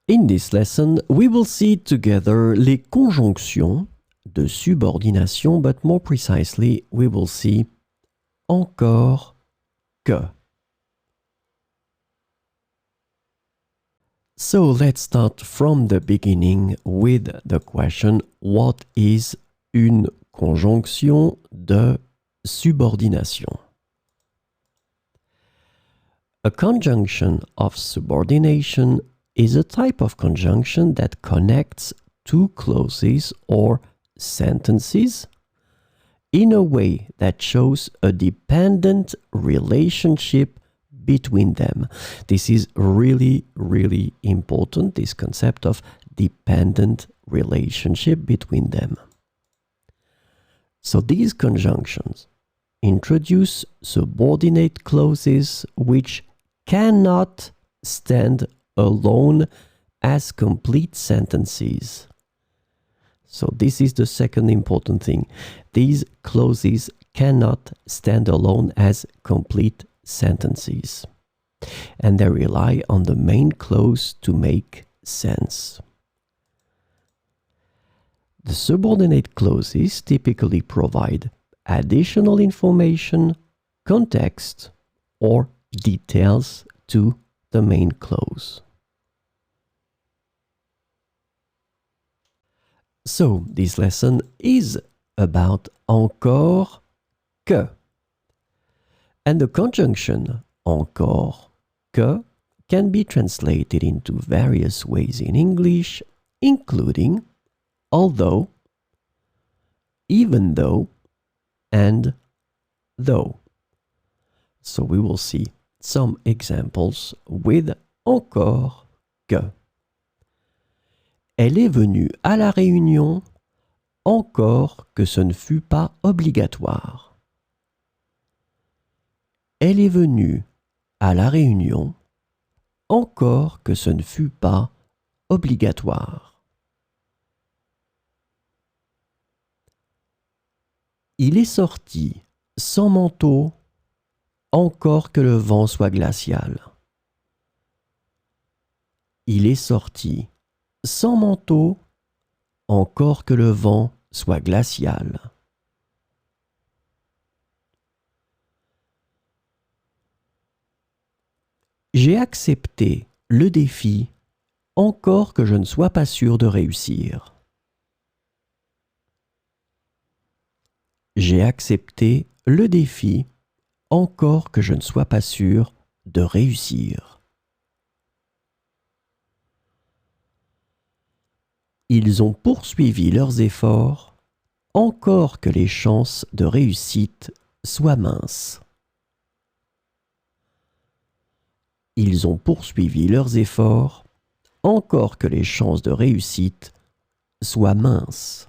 In this lesson, we will see together les conjonctions de subordination, but more precisely, we will see encore que. So let's start from the beginning with the question, what is une conjonction de subordination? A conjunction of subordination is a type of conjunction that connects two clauses or sentences in a way that shows a dependent relationship between them. This is really, really important, this concept of dependent relationship between them. So these conjunctions introduce subordinate clauses which cannot stand alone as complete sentences. So this is the second important thing. These clauses cannot stand alone as complete sentences, and they rely on the main clause to make sense. The subordinate clauses typically provide additional information, context, or details to the main clause. So, this lesson is about encore que. And the conjunction encore que can be translated into various ways in English, including although, even though, and though. So we will see some examples with encore que. Elle est venue à la réunion encore que ce ne fut pas obligatoire. Elle est venue à la réunion encore que ce ne fut pas obligatoire. Il est sorti sans manteau encore que le vent soit glacial. Il est sorti sans manteau encore que le vent soit glacial. J'ai accepté le défi encore que je ne sois pas sûr de réussir. J'ai accepté le défi encore que je ne sois pas sûr de réussir. Ils ont poursuivi leurs efforts encore que les chances de réussite soient minces. Ils ont poursuivi leurs efforts encore que les chances de réussite soient minces.